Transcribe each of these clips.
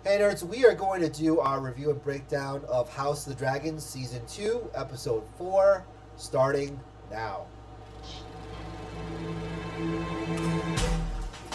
Hey nerds, we are going to do our review and breakdown of House of the Dragon Season 2, Episode 4, starting now.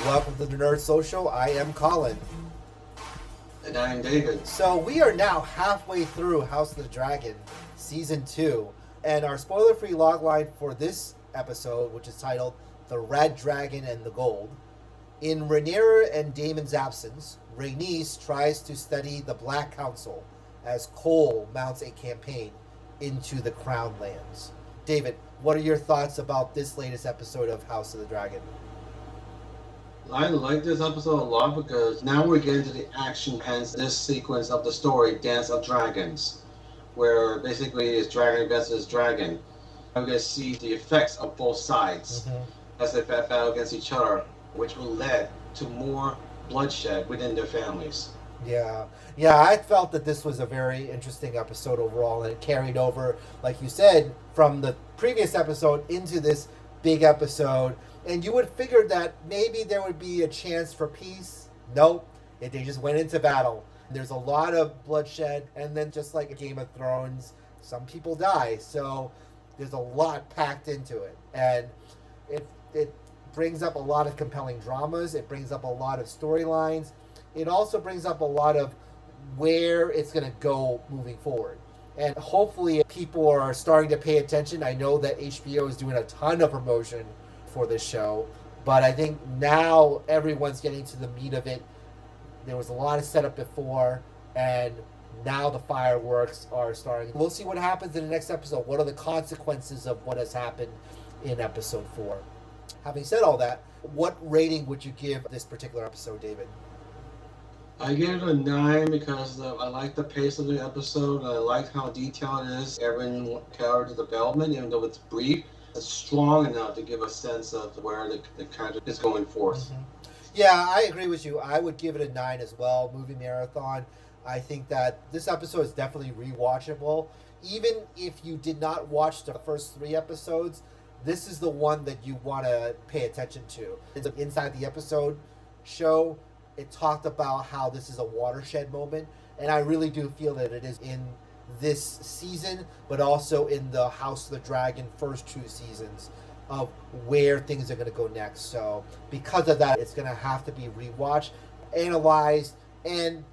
Welcome to the Nerd Social. I am Colin. And I'm David. So we are now halfway through House of the Dragon Season 2, and our spoiler-free logline for this episode, which is titled The Red Dragon and the Gold. In Rhaenyra and Daemon's absence, Rhaenys tries to study the Black Council as Cole mounts a campaign into the Crown Lands. David, what are your thoughts about this latest episode of House of the Dragon? I like this episode a lot because now we're getting to the action, hence this sequence of the story, Dance of Dragons, where basically it's dragon versus dragon. We're going to see the effects of both sides as they battle against each other, which will lead to more bloodshed within their families. Yeah, I felt that this was a very interesting episode overall, and it carried over, like you said, from the previous episode into this big episode. And you would figure that maybe there would be a chance for peace. Nope, they just went into battle. There's a lot of bloodshed, and then just like a Game of Thrones, some people die. So there's a lot packed into it, and it brings up a lot of compelling dramas. It brings up a lot of storylines. It also brings up a lot of where it's going to go moving forward. And hopefully people are starting to pay attention. I know that HBO is doing a ton of promotion for this show, but I think now everyone's getting to the meat of it. There was a lot of setup before, and now the fireworks are starting. We'll see what happens in the next episode. What are the consequences of what has happened in episode 4? Having said all that, what rating would you give this particular episode, David? I give it a 9 because I like the pace of the episode. I like how detailed it is. Every character development, even though it's brief, it's strong enough to give a sense of where the character is going forth. Yeah, I agree with you. I would give it a 9 as well. Movie marathon. I think that this episode is definitely rewatchable. Even if you did not watch the first 3 episodes, this is the one that you want to pay attention to. It's inside the episode show. It talked about how this is a watershed moment, and I really do feel that it is in this season, but also in the House of the Dragon first 2 seasons of where things are going to go next. So because of that, it's going to have to be rewatched, analyzed, and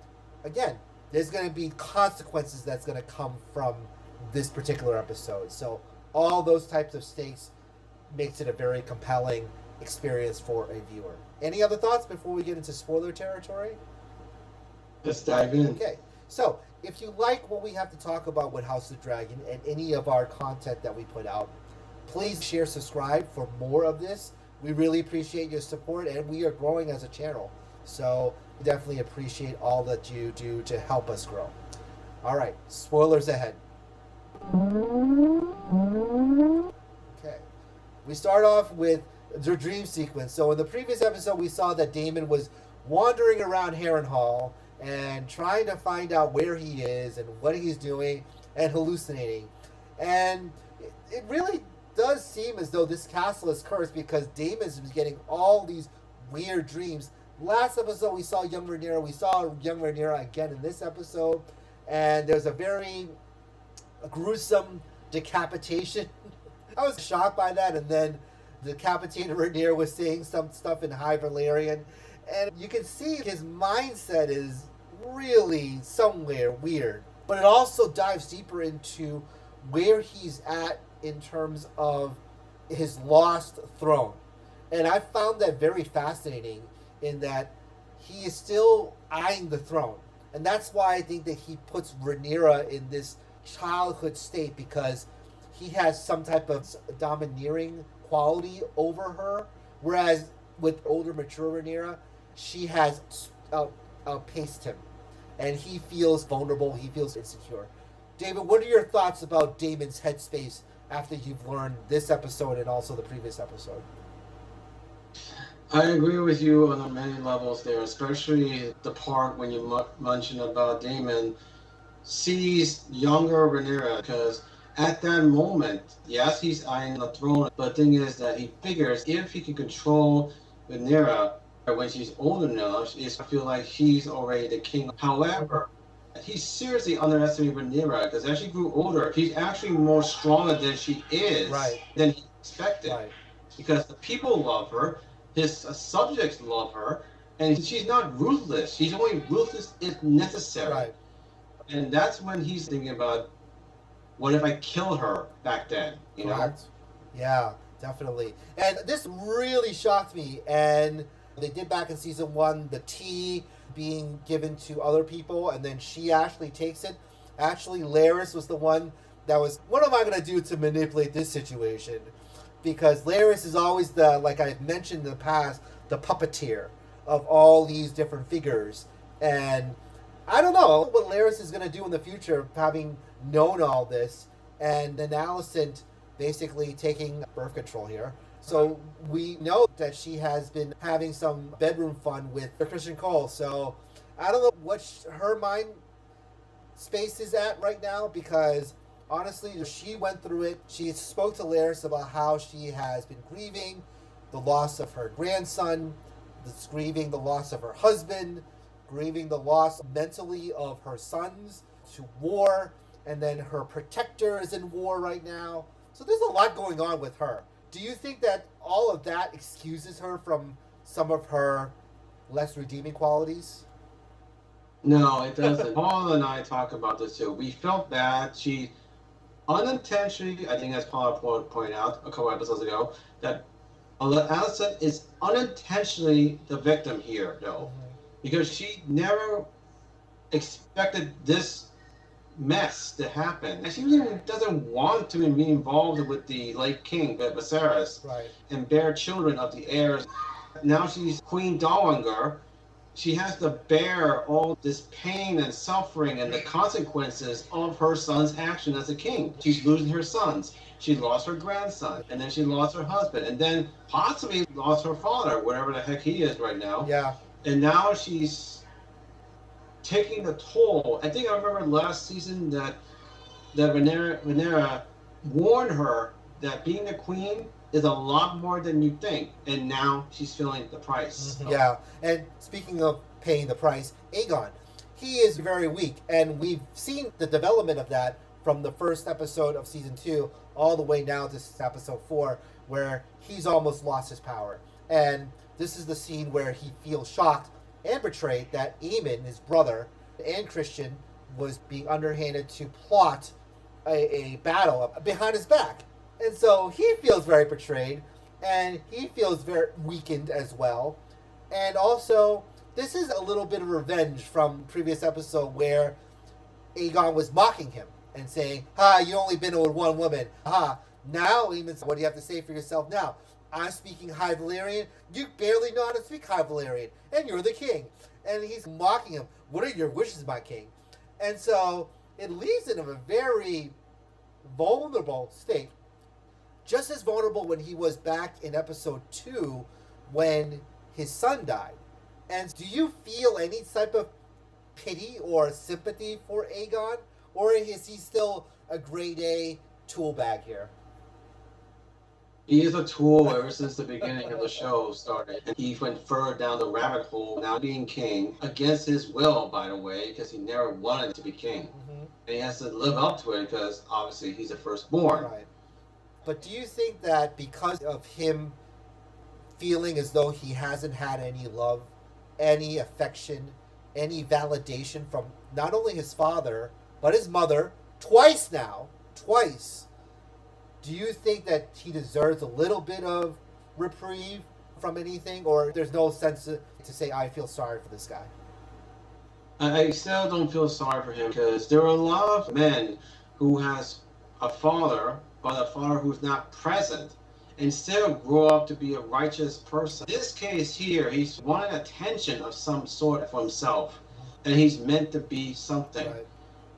again, there's going to be consequences that's going to come from this particular episode. So all those types of stakes makes it a very compelling experience for a viewer. Any other thoughts before we get into spoiler territory? Let's dive in. Okay, so if you like what we have to talk about with House of the Dragon and any of our content that we put out, please share, subscribe for more of this. We really appreciate your support, and we are growing as a channel. So we definitely appreciate all that you do to help us grow. All right, spoilers ahead. Okay, we start off with the dream sequence. So in the previous episode, we saw that Daemon was wandering around Harrenhal and trying to find out where he is and what he's doing and hallucinating. And it really does seem as though this castle is cursed because Daemon's getting all these weird dreams. Last episode, we saw young Rhaenyra. We saw young Rhaenyra again in this episode. And there's a very gruesome decapitation. I was shocked by that. And then the decapitated Rhaenyra was saying some stuff in High Valyrian. And you can see his mindset is really somewhere weird. But it also dives deeper into where he's at in terms of his lost throne. And I found that very fascinating in that he is still eyeing the throne. And that's why I think that he puts Rhaenyra in this childhood state, because he has some type of domineering quality over her. Whereas with older, mature Rhaenyra, she has outpaced him. And he feels vulnerable, he feels insecure. David, what are your thoughts about Daemon's headspace after you've learned this episode and also the previous episode? I agree with you on many levels there, especially the part when you mentioned about Daemon sees younger Rhaenyra, because at that moment, yes, he's eyeing the throne, but the thing is that he figures if he can control Rhaenyra, when she's old enough, is feel like she's already the king. However, he seriously underestimated Rhaenyra because as she grew older, she's actually more stronger than she is than he expected. Right. Because the people love her, his subjects love her, and she's not ruthless. She's only ruthless if necessary. Right. And that's when he's thinking about, what if I kill her back then? You know? Yeah, definitely. And this really shocked me. And they did back in season 1, the tea being given to other people, and then she actually takes it. Actually, Larys was the one that was, what am I going to do to manipulate this situation? Because Larys is always the, like I've mentioned in the past, the puppeteer of all these different figures. And I don't know what Larys is going to do in the future, having known all this. And then Alicent basically taking birth control here. So we know that she has been having some bedroom fun with Christian Cole. So I don't know what her mind space is at right now, because honestly, she went through it. She spoke to Larys about how she has been grieving the loss of her grandson, grieving the loss of her husband, grieving the loss mentally of her sons to war, and then her protector is in war right now. So there's a lot going on with her. Do you think that all of that excuses her from some of her less redeeming qualities? No, it doesn't. Paul and I talk about this too. We felt bad. She unintentionally, I think as Paul pointed out a couple episodes ago, that Alicent is unintentionally the victim here, though. Mm-hmm. Because she never expected this mess to happen. And she really doesn't want to be involved with the late king, Viserys, and bear children of the heirs. Now she's Queen Dowager. She has to bear all this pain and suffering and the consequences of her son's action as a king. She's losing her sons. She lost her grandson, and then she lost her husband, and then possibly lost her father, whatever the heck he is right now. Yeah. And now she's taking the toll. I think I remember last season that Rhaenyra warned her that being a queen is a lot more than you think, and now she's feeling the price. Mm-hmm. Yeah, and speaking of paying the price, Aegon, he is very weak, and we've seen the development of that from the first episode of season 2 all the way now to episode 4, where he's almost lost his power. And this is the scene where he feels shocked and betrayed that Aemon, his brother, and Christian was being underhanded to plot a battle behind his back. And so he feels very betrayed, and he feels very weakened as well. And also, this is a little bit of revenge from previous episode where Aegon was mocking him and saying, you only been with one woman. Now, Aemon's, what do you have to say for yourself now? I'm speaking High Valyrian. You barely know how to speak High Valyrian, and you're the king. And he's mocking him. What are your wishes, my king? And so it leaves him in a very vulnerable state. Just as vulnerable when he was back in episode 2 when his son died. And do you feel any type of pity or sympathy for Aegon? Or is he still a grade A tool bag here? He is a tool ever since the beginning of the show started. And he went further down the rabbit hole, now being king, against his will, by the way, because he never wanted to be king. Mm-hmm. And he has to live up to it because, obviously, he's the firstborn. Right. But do you think that because of him feeling as though he hasn't had any love, any affection, any validation from not only his father, but his mother, twice, do you think that he deserves a little bit of reprieve from anything, or there's no sense to say, I feel sorry for this guy? I still don't feel sorry for him because there are a lot of men who has a father, but a father who's not present, and still grow up to be a righteous person. In this case here, he's wanted attention of some sort for himself, and he's meant to be something. Right.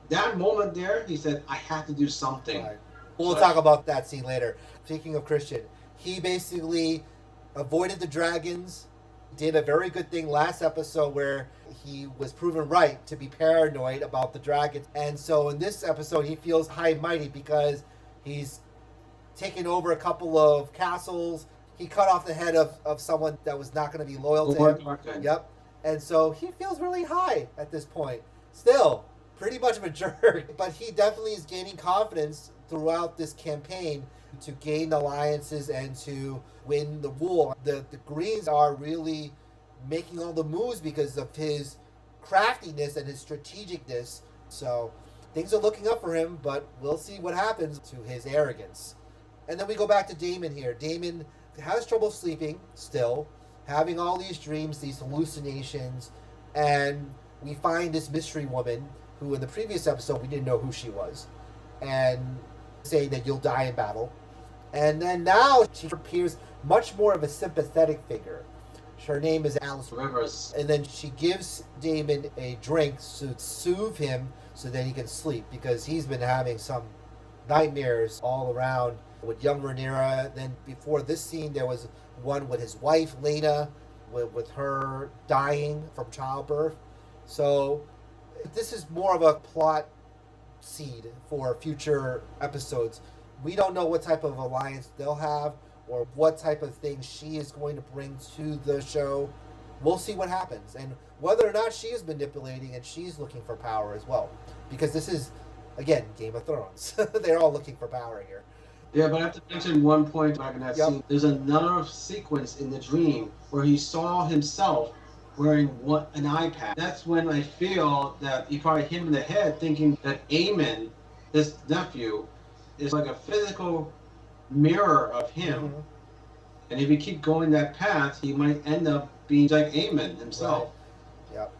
That moment there, he said, I have to do something. Right. We'll talk about that scene later. Speaking of Christian, he basically avoided the dragons, did a very good thing last episode where he was proven right to be paranoid about the dragons. And so in this episode, he feels high and mighty because he's taken over a couple of castles. he cut off the head of someone that was not going to be loyal to him. Yep. And so he feels really high at this point. Still, pretty much of a jerk, but he definitely is gaining confidence throughout this campaign to gain alliances and to win the war. The Greens are really making all the moves because of his craftiness and his strategicness. So things are looking up for him, but we'll see what happens to his arrogance. And then we go back to Damon here. Damon has trouble sleeping still, having all these dreams, these hallucinations, and we find this mystery woman who in the previous episode we didn't know who she was, and saying that you'll die in battle. And then now she appears much more of a sympathetic figure. Her name is Alice Rivers. And then she gives Damon a drink to soothe him so that he can sleep, because he's been having some nightmares all around with young Rhaenyra. Then before this scene, there was one with his wife, Lena, with her dying from childbirth. So this is more of a plot seed for future episodes. We don't know what type of alliance they'll have or what type of things she is going to bring to the show. We'll see what happens, and whether or not she is manipulating and she's looking for power as well, because this is, again, Game of Thrones. They're all looking for power here. Yeah, but I have to mention one point back in that scene. There's another sequence in the dream where he saw himself wearing an eye patch. That's when I feel that he probably hit him in the head thinking that Aemon, his nephew, is like a physical mirror of him. Mm-hmm. And if you keep going that path, he might end up being like Aemon himself. Right. Yep.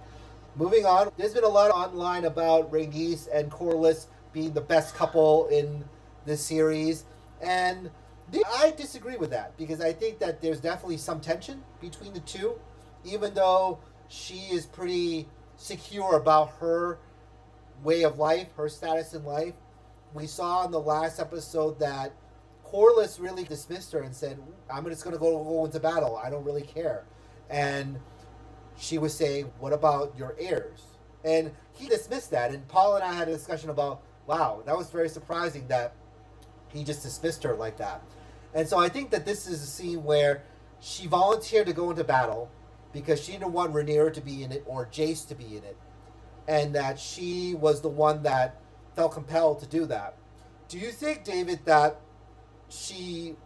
Moving on, there's been a lot online about Rhaenys and Corlys being the best couple in this series. And I disagree with that, because I think that there's definitely some tension between the two, even though she is pretty secure about her way of life, her status in life. We saw in the last episode that Corlys really dismissed her and said, I'm just going to go into battle. I don't really care. And she was saying, what about your heirs? And he dismissed that. And Paul and I had a discussion about, wow, that was very surprising that he just dismissed her like that. And so I think that this is a scene where she volunteered to go into battle because she didn't want Rhaenyra to be in it or Jace to be in it. And that she was the one that felt compelled to do that. Do you think, David, that she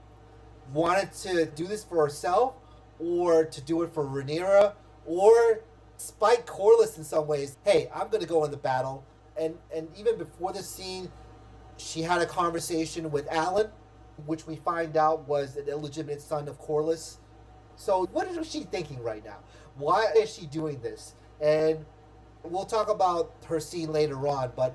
wanted to do this for herself or to do it for Rhaenyra, or spite Corlys in some ways? Hey, I'm going to go into battle. And even before this scene, she had a conversation with Alan, which we find out was an illegitimate son of Corlys. So what is she thinking right now? Why is she doing this? And we'll talk about her scene later on, but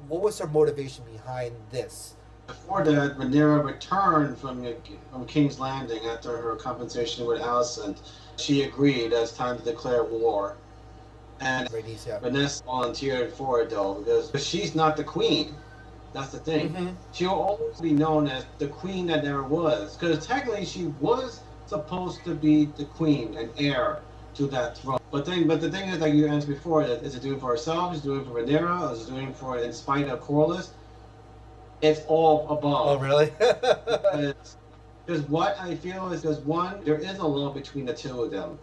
what was her motivation behind this? Before that, Rhaenyra returned from King's Landing after her conversation with Alicent. She agreed that it's time to declare war. And Rhaenys volunteered for it, though, because she's not the queen. That's the thing. Mm-hmm. She'll always be known as the queen that never was, because technically she was supposed to be the queen and heir to that throne. But the thing is, like you answered before, is it doing it for herself? Is it doing it for Rhaenyra? Or is it doing it for in spite of Corlys? It's all above. Oh, really? Because what I feel is, because one, there is a love between the two of them.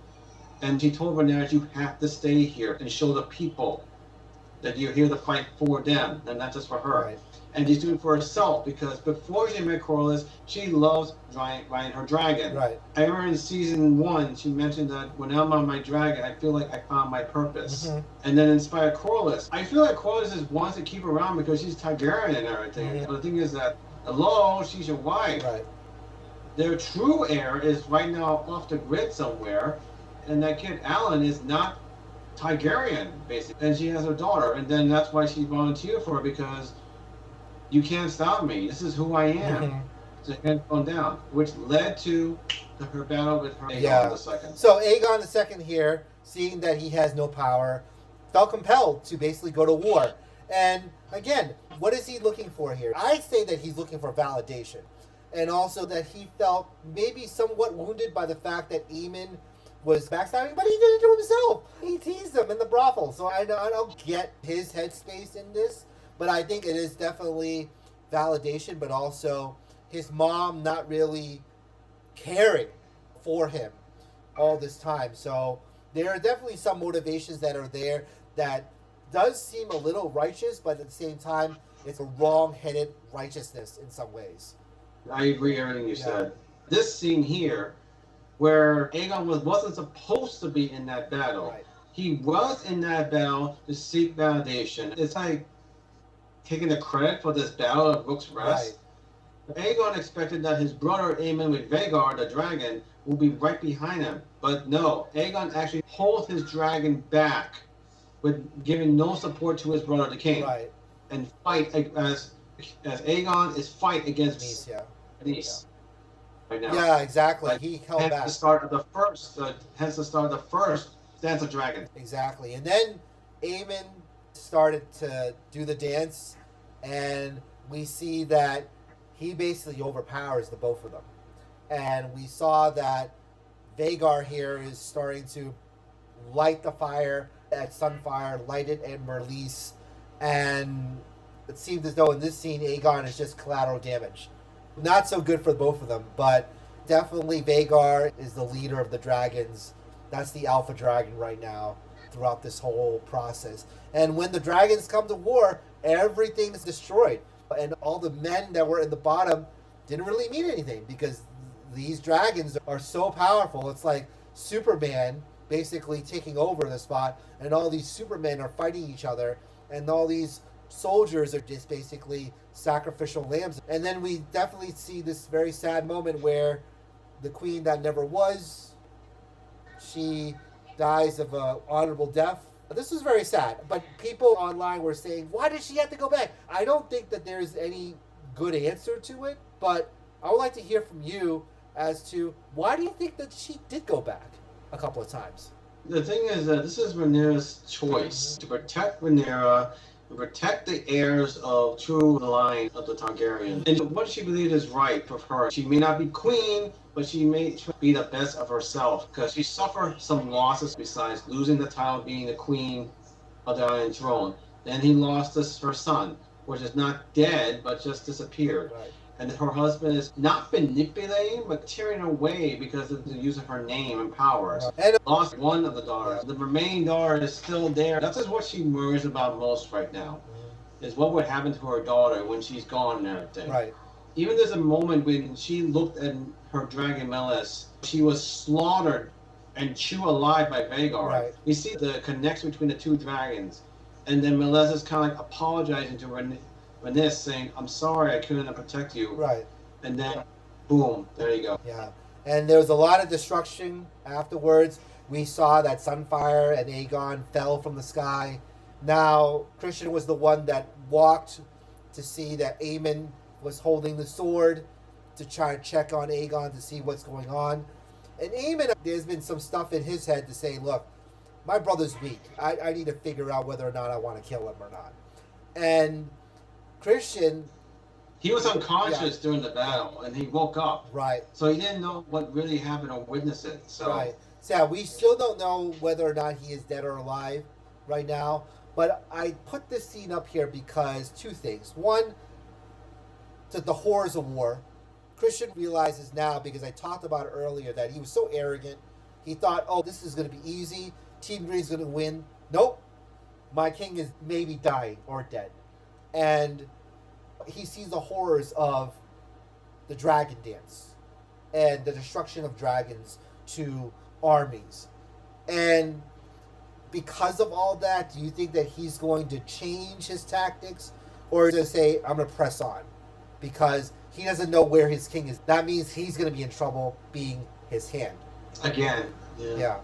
And she told Rhaenyra, you have to stay here and show the people that you're here to fight for them, and not just for her. Right. And she's doing it for herself, because before she met Corlys, she loves riding her dragon. Right. I remember in season 1, she mentioned that when I'm on my dragon, I feel like I found my purpose. Mm-hmm. And then in spite of Corlys, I feel like Corlys just wants to keep her around because she's Targaryen and everything. Mm-hmm. But the thing is that, hello, she's your wife. Right. Their true heir is right now off the grid somewhere, and that kid Alan is not Targaryen, basically. And she has her daughter, and then that's why she volunteered for her, because you can't stop me. This is who I am. Mm-hmm. So hands on down, which led to her battle with her Aegon II. So Aegon II here, seeing that he has no power, felt compelled to basically go to war. And again, what is he looking for here? I say that he's looking for validation. And also that he felt maybe somewhat wounded by the fact that Aemon was backstabbing, but he did it to himself. He teased him in the brothel. So I don't get his headspace in this, but I think it is definitely validation, but also his mom not really caring for him all this time. So there are definitely some motivations that are there that does seem a little righteous, but at the same time, it's a wrong-headed righteousness in some ways. I agree with everything you said. This scene here, where Aegon wasn't supposed to be in that battle. Right. He was in that battle to seek validation. It's like taking the credit for this battle of Rook's Rest. Right. Aegon expected that his brother Aemon with Vhagar, the dragon, will be right behind him. But no, Aegon actually pulled his dragon back with giving no support to his brother, the king. Right. And fight as Aegon is fight against Rhaenys. Right now. Yeah, exactly. Like, he held back. Hence the start of the first Dance of Dragons. Exactly. And then Aemon started to do the dance, and we see that he basically overpowers the both of them. And we saw that Vhagar here is starting to light the fire at Sunfire, light it at Merlise, and it seems as though in this scene Aegon is just collateral damage. Not so good for both of them, but definitely Vhagar is the leader of the dragons. That's the alpha dragon right now throughout this whole process. And when the dragons come to war, everything is destroyed. And all the men that were in the bottom didn't really mean anything because these dragons are so powerful. It's like Superman basically taking over the spot, and all these Supermen are fighting each other, and all these soldiers are just basically sacrificial lambs. And then we definitely see this very sad moment where the queen that never was, she dies of an honorable death. This was very sad, but people online were saying, why did she have to go back? I don't think that there's any good answer to it, but I would like to hear from you as to why do you think that she did go back a couple of times? The thing is that this is Rhaenyra's choice to protect Rhaenyra, to protect the heirs of true line of the Targaryen. And what she believes is right for her. She may not be queen, but she may be the best of herself because she suffered some losses besides losing the title of being the queen of the Iron Throne. Then he lost her son, which is not dead, but just disappeared. Right. And her husband is not manipulating, but tearing away because of the use of her name and powers. And lost one of the daughters. The remaining daughter is still there. That's just what she worries about most right now, is what would happen to her daughter when she's gone and everything. Right. Even there's a moment when she looked at her dragon Melis, she was slaughtered and chewed alive by Vhagar. Right. You see the connection between the two dragons. And then Melis is kind of like apologizing to Rhaenys, saying, I'm sorry I couldn't protect you. Right. And then, boom, there you go. Yeah. And there was a lot of destruction afterwards. We saw that Sunfire and Aegon fell from the sky. Now, Christian was the one that walked to see that Aemon was holding the sword to try and check on Aegon to see what's going on. And Aemon, there's been some stuff in his head to say, look, my brother's weak. I need to figure out whether or not I want to kill him or not. And Christian... He was unconscious during the battle, and he woke up. Right. So he didn't know what really happened or witness it. So. Right. So yeah, we still don't know whether or not he is dead or alive right now. But I put this scene up here because two things. One, to the horrors of war. Christian realizes now, because I talked about it earlier, that he was so arrogant. He thought, oh, this is going to be easy. Team Green's going to win. Nope. My king is maybe dying or dead. And he sees the horrors of the dragon dance and the destruction of dragons to armies. And because of all that, do you think that he's going to change his tactics or to say, I'm going to press on? Because he doesn't know where his king is. That means he's going to be in trouble being his hand. Again. Yeah.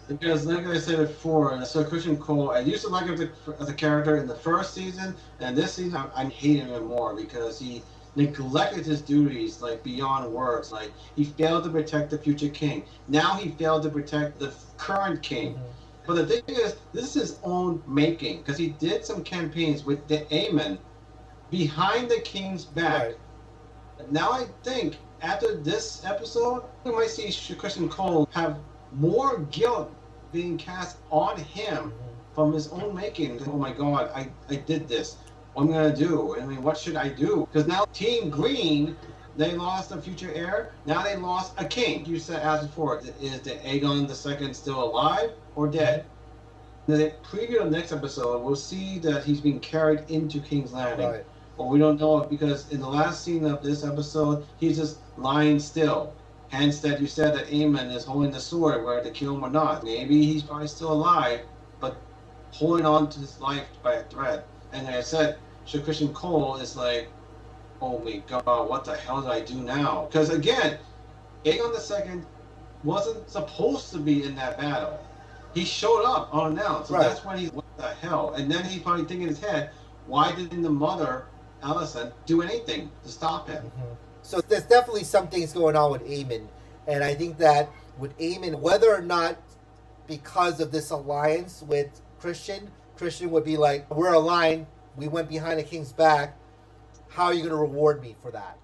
Because, like I said before, Sir Christian Cole, I used to like him as a character in the first season, and this season I hate him even more because he neglected his duties, like, beyond words. Like, he failed to protect the future king. Now he failed to protect the current king. Mm-hmm. But the thing is, this is his own making, because he did some campaigns with the Aemon behind the king's back. Right. Now I think, after this episode, we might see Christian Cole have more guilt being cast on him from his own making. Oh my God, I did this. What am I going to do? I mean, what should I do? Because now Team Green They lost the future heir. Now they lost a king. You said asked before, is the Aegon II still alive or dead? In the preview of the next episode, we'll see that he's being carried into King's Landing. Right. But we don't know it because in the last scene of this episode, he's just lying still. Hence that you said that Aemon is holding the sword whether to kill him or not. Maybe he's probably still alive, but holding on to his life by a thread. And like I said, Sir Christian Cole is like, oh my god, what the hell did I do now? Because again, Aegon II wasn't supposed to be in that battle. He showed up unannounced, so that's when he's, what the hell? And then he's probably thinking in his head, why didn't the mother, Alicent, do anything to stop him? Mm-hmm. So there's definitely some things going on with Aemon, and I think that with Aemon, whether or not because of this alliance with Christian would be like, we're aligned, we went behind the king's back, how are you going to reward me for that?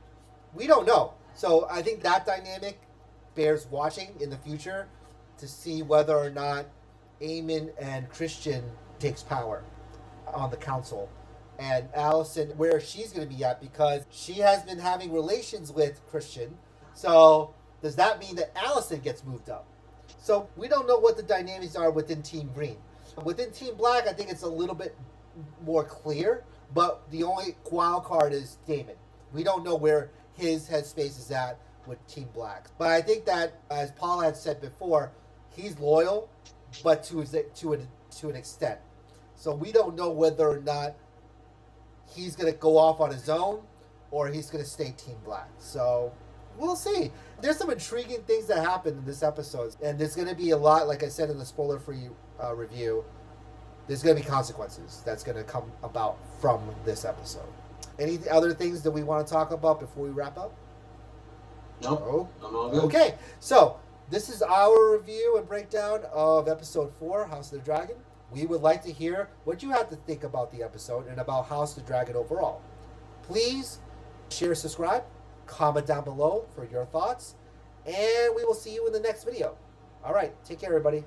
We don't know. So I think that dynamic bears watching in the future to see whether or not Aemon and Christian takes power on the council. And Alicent, where she's going to be at, because she has been having relations with Christian. So does that mean that Alicent gets moved up? So we don't know what the dynamics are within Team Green. Within Team Black, I think it's a little bit more clear, but the only wild card is Daemon. We don't know where his headspace is at with Team Black. But I think that, as Paul had said before, he's loyal, but to an extent. So we don't know whether or not he's going to go off on his own or he's going to stay Team Black. So we'll see. There's some intriguing things that happen in this episode, and there's going to be a lot, like I said in the spoiler-free review, there's going to be consequences that's going to come about from this episode. Any other things that we want to talk about before we wrap up? Nope. Oh, I'm all good. okay. So this is our review and breakdown of episode 4, House of the Dragon. We would like to hear what you have to think about the episode and about House of the Dragon overall. Please share, subscribe, comment down below for your thoughts, and we will see you in the next video. All right. Take care, everybody.